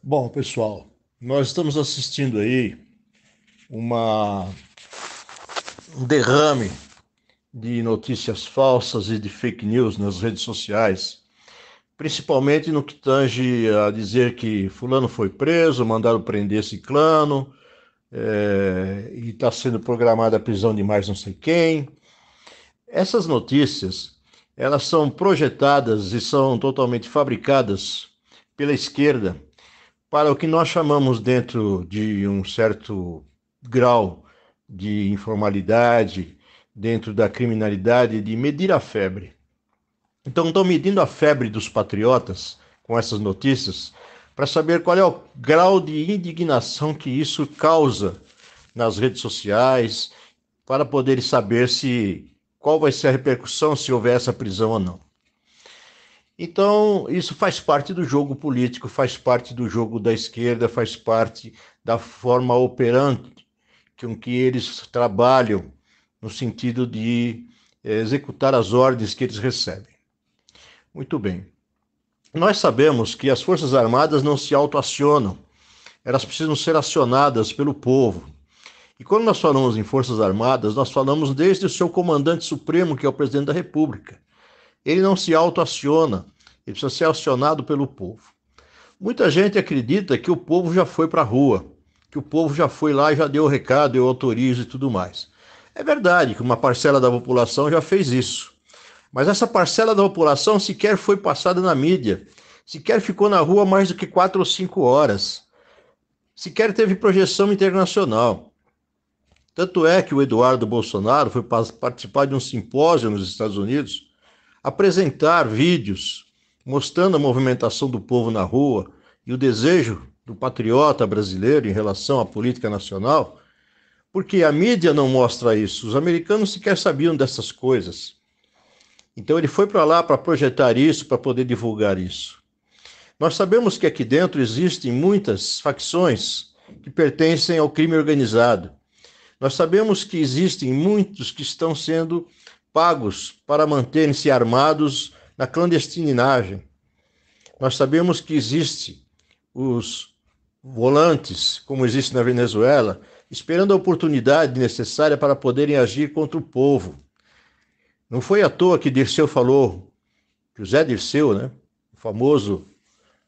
Bom, pessoal, nós estamos assistindo aí uma, um derrame de notícias falsas e de fake news nas redes sociais, principalmente no que tange a dizer que fulano foi preso, mandaram prender ciclano, e está sendo programada a prisão de mais não sei quem. Essas notícias, elas são projetadas e são totalmente fabricadas pela esquerda para o que nós chamamos, dentro de um certo grau de informalidade, dentro da criminalidade, de medir a febre. Então, estão medindo a febre dos patriotas com essas notícias para saber qual é o grau de indignação que isso causa nas redes sociais, para poderem saber se qual vai ser a repercussão se houver essa prisão ou não. Então, isso faz parte do jogo político, faz parte do jogo da esquerda, faz parte da forma operante com que eles trabalham no sentido de executar as ordens que eles recebem. Muito bem. Nós sabemos que as Forças Armadas não se autoacionam, elas precisam ser acionadas pelo povo. E quando nós falamos em Forças Armadas, nós falamos desde o seu comandante supremo, que é o presidente da República. Ele não se autoaciona, ele precisa ser acionado pelo povo. Muita gente acredita que o povo já foi para a rua, que o povo já foi lá e já deu o recado, eu autorizo e tudo mais. É verdade que uma parcela da população já fez isso, mas essa parcela da população sequer foi passada na mídia, sequer ficou na rua mais do que 4 ou 5 horas, sequer teve projeção internacional. Tanto é que o Eduardo Bolsonaro foi participar de um simpósio nos Estados Unidos, apresentar vídeos mostrando a movimentação do povo na rua e o desejo do patriota brasileiro em relação à política nacional, porque a mídia não mostra isso. Os americanos sequer sabiam dessas coisas. Então ele foi para lá para projetar isso, para poder divulgar isso. Nós sabemos que aqui dentro existem muitas facções que pertencem ao crime organizado. Nós sabemos que existem muitos que estão sendo pagos para manterem-se armados na clandestinagem. Nós sabemos que existem os volantes, como existe na Venezuela, esperando a oportunidade necessária para poderem agir contra o povo. Não foi à toa que Dirceu falou, José Dirceu, né? O famoso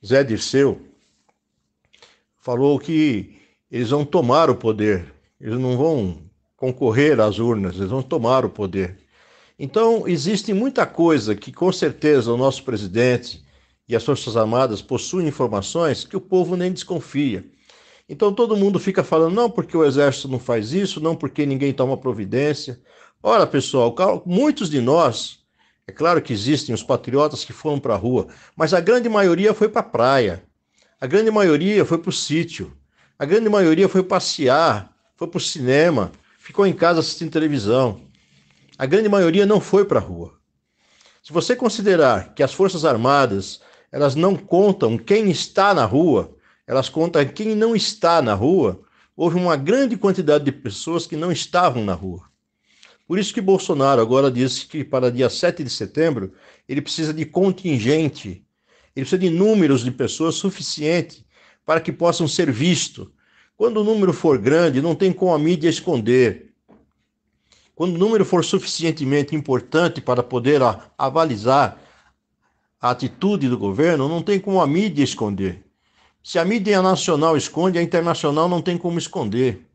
Zé Dirceu, falou que eles vão tomar o poder, eles não vão concorrer às urnas, eles vão tomar o poder. Então, existe muita coisa que, com certeza, o nosso presidente e as Forças Armadas possuem informações que o povo nem desconfia. Então, todo mundo fica falando, não porque o Exército não faz isso, não porque ninguém toma providência. Ora, pessoal, muitos de nós, é claro que existem os patriotas que foram para a rua, mas a grande maioria foi para a praia, a grande maioria foi para o sítio, a grande maioria foi passear, foi para o cinema, ficou em casa assistindo televisão. A grande maioria não foi para a rua. Se você considerar que as Forças Armadas, elas não contam quem está na rua, elas contam quem não está na rua, houve uma grande quantidade de pessoas que não estavam na rua. Por isso que Bolsonaro agora disse que para dia 7 de setembro ele precisa de contingente, ele precisa de números de pessoas suficiente para que possam ser vistos. Quando o número for grande, não tem como a mídia esconder. Quando o número for suficientemente importante para poder avalizar a atitude do governo, não tem como a mídia esconder. Se a mídia nacional esconde, a internacional não tem como esconder.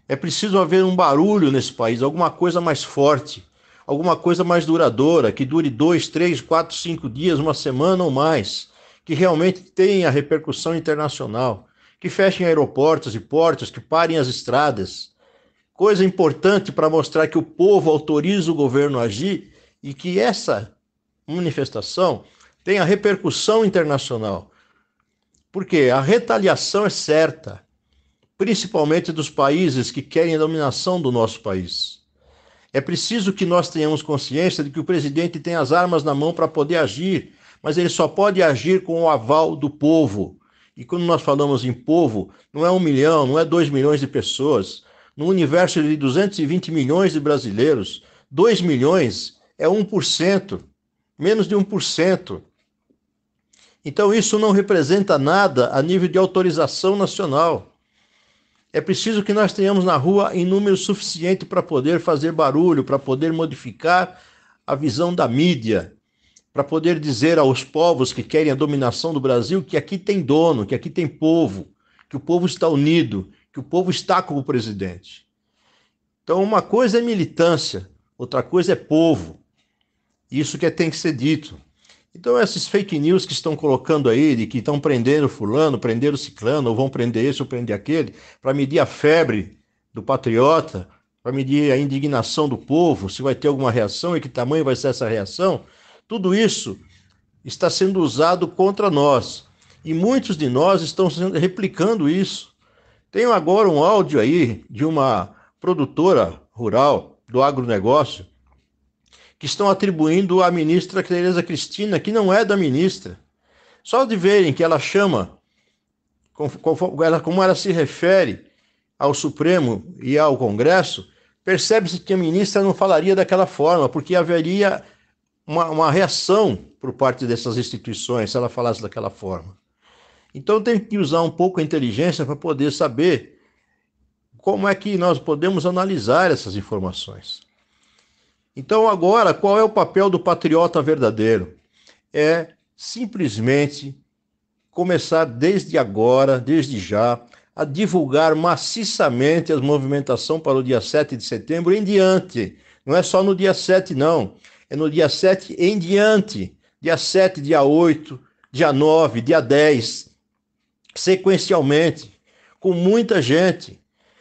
É preciso haver um barulho nesse país, alguma coisa mais forte, alguma coisa mais duradoura, que dure 2, 3, 4, 5 dias, uma semana ou mais, que realmente tenha repercussão internacional, que fechem aeroportos e portos, que parem as estradas. Coisa importante para mostrar que o povo autoriza o governo a agir e que essa manifestação tenha repercussão internacional. Porque a retaliação é certa, principalmente dos países que querem a dominação do nosso país. É preciso que nós tenhamos consciência de que o presidente tem as armas na mão para poder agir, mas ele só pode agir com o aval do povo. E quando nós falamos em povo, não é 1 milhão, não é 2 milhões de pessoas. No universo de 220 milhões de brasileiros, 2 milhões é 1%, menos de 1%. Então isso não representa nada a nível de autorização nacional. É preciso que nós tenhamos na rua em número suficiente para poder fazer barulho, para poder modificar a visão da mídia, para poder dizer aos povos que querem a dominação do Brasil que aqui tem dono, que aqui tem povo, que o povo está unido, que o povo está com o presidente. Então uma coisa é militância, outra coisa é povo. Isso que tem que ser dito. Então esses fake news que estão colocando aí, de que estão prendendo fulano, prendendo ciclano, ou vão prender esse ou prender aquele, para medir a febre do patriota, para medir a indignação do povo, se vai ter alguma reação e que tamanho vai ser essa reação, tudo isso está sendo usado contra nós. E muitos de nós estão replicando isso. Tenho agora um áudio aí de uma produtora rural do agronegócio, que estão atribuindo à ministra Tereza Cristina, que não é da ministra. Só de verem que ela chama, como ela se refere ao Supremo e ao Congresso, percebe-se que a ministra não falaria daquela forma, porque haveria uma reação por parte dessas instituições se ela falasse daquela forma. Então tem que usar um pouco a inteligência para poder saber como é que nós podemos analisar essas informações. Então agora, qual é o papel do patriota verdadeiro? É simplesmente começar desde agora, desde já, a divulgar maciçamente a movimentação para o dia 7 de setembro em diante. Não é só no dia 7, não. É no dia 7 em diante. Dia 7, dia 8, dia 9, dia 10. Sequencialmente, com muita gente.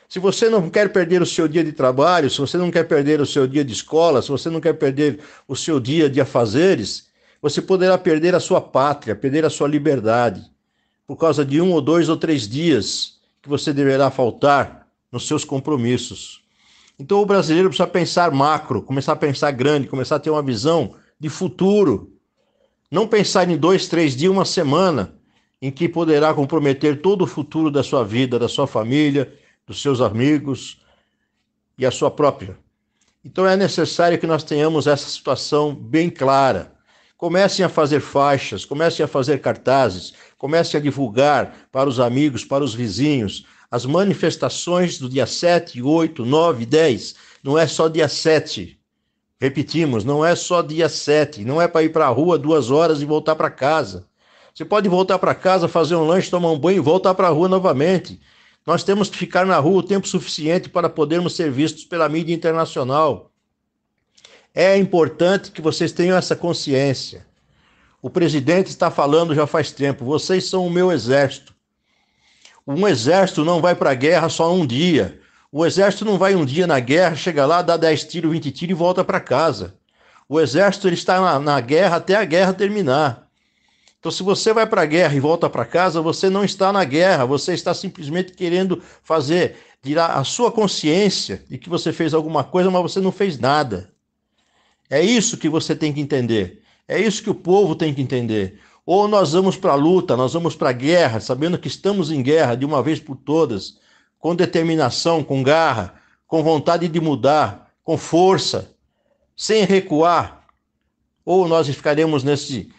Se você não quer perder o seu dia de trabalho, se você não quer perder o seu dia de escola, se você não quer perder o seu dia de afazeres, você poderá perder a sua pátria, perder a sua liberdade, por causa de 1 ou 2 ou 3 dias que você deverá faltar nos seus compromissos. Então o brasileiro precisa pensar macro, começar a pensar grande, começar a ter uma visão de futuro. Não pensar em 2, 3 dias, uma semana, em que poderá comprometer todo o futuro da sua vida, da sua família, dos seus amigos e a sua própria. Então é necessário que nós tenhamos essa situação bem clara. Comecem a fazer faixas, comecem a fazer cartazes, comecem a divulgar para os amigos, para os vizinhos, as manifestações do dia 7, 8, 9, 10. Não é só dia 7. Repetimos, não é só dia 7. Não é para ir para a rua 2 horas e voltar para casa. Você pode voltar para casa, fazer um lanche, tomar um banho e voltar para a rua novamente. Nós temos que ficar na rua o tempo suficiente para podermos ser vistos pela mídia internacional. É importante que vocês tenham essa consciência. O presidente está falando já faz tempo, vocês são o meu exército. Um exército não vai para a guerra só um dia. O exército não vai um dia na guerra, chega lá, dá 10 tiros, 20 tiros e volta para casa. O exército ele está na guerra até a guerra terminar. Então, se você vai para a guerra e volta para casa, você não está na guerra, você está simplesmente querendo tirar a sua consciência de que você fez alguma coisa, mas você não fez nada. É isso que você tem que entender. É isso que o povo tem que entender. Ou nós vamos para a luta, nós vamos para a guerra, sabendo que estamos em guerra de uma vez por todas, com determinação, com garra, com vontade de mudar, com força, sem recuar. Ou nós ficaremos nesse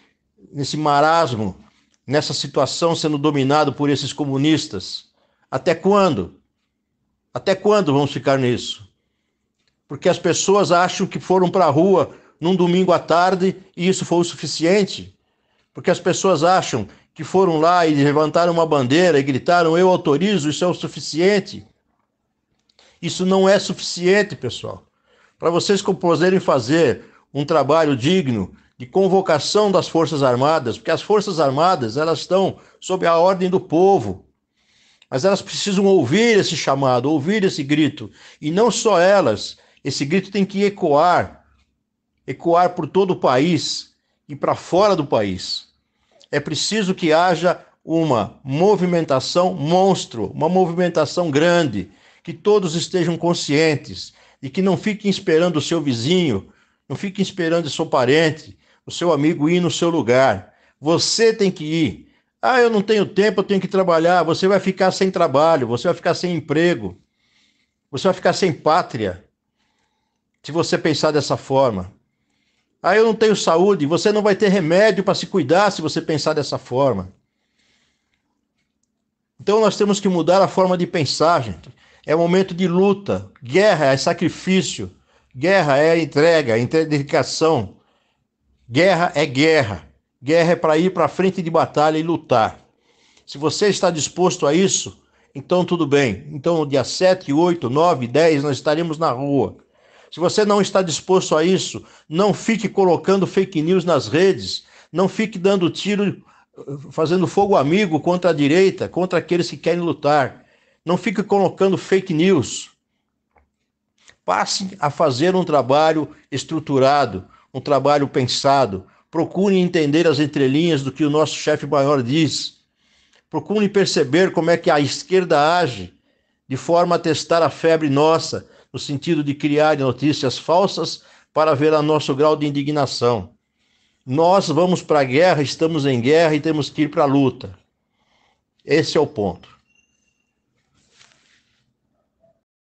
marasmo, nessa situação sendo dominado por esses comunistas. Até quando? Até quando vamos ficar nisso? Porque as pessoas acham que foram para a rua num domingo à tarde e isso foi o suficiente. Porque as pessoas acham que foram lá e levantaram uma bandeira e gritaram, eu autorizo, isso é o suficiente. Isso não é suficiente, pessoal. Para vocês poderem fazer um trabalho digno de convocação das Forças Armadas, porque as Forças Armadas elas estão sob a ordem do povo, mas elas precisam ouvir esse chamado, ouvir esse grito, e não só elas, esse grito tem que ecoar por todo o país e para fora do país. É preciso que haja uma movimentação monstro, uma movimentação grande, que todos estejam conscientes e que não fiquem esperando o seu vizinho, não fiquem esperando o seu parente, o seu amigo ir no seu lugar. Você tem que ir. Ah, eu não tenho tempo, eu tenho que trabalhar. Você vai ficar sem trabalho, você vai ficar sem emprego, você vai ficar sem pátria, se você pensar dessa forma. Ah, eu não tenho saúde. Você não vai ter remédio para se cuidar se você pensar dessa forma. Então nós temos que mudar a forma de pensar, gente. É momento de luta. Guerra é sacrifício. Guerra é entrega, dedicação. Guerra é guerra. Guerra é para ir para frente de batalha e lutar. Se você está disposto a isso, então tudo bem. Então, dia 7, 8, 9, 10, nós estaremos na rua. Se você não está disposto a isso, não fique colocando fake news nas redes, não fique dando tiro, fazendo fogo amigo contra a direita, contra aqueles que querem lutar. Não fique colocando fake news. Passe a fazer um trabalho estruturado, um trabalho pensado. Procure entender as entrelinhas do que o nosso chefe maior diz. Procure perceber como é que a esquerda age, de forma a testar a febre nossa, no sentido de criar notícias falsas para ver o nosso grau de indignação. Nós vamos para a guerra, estamos em guerra e temos que ir para a luta. Esse é o ponto.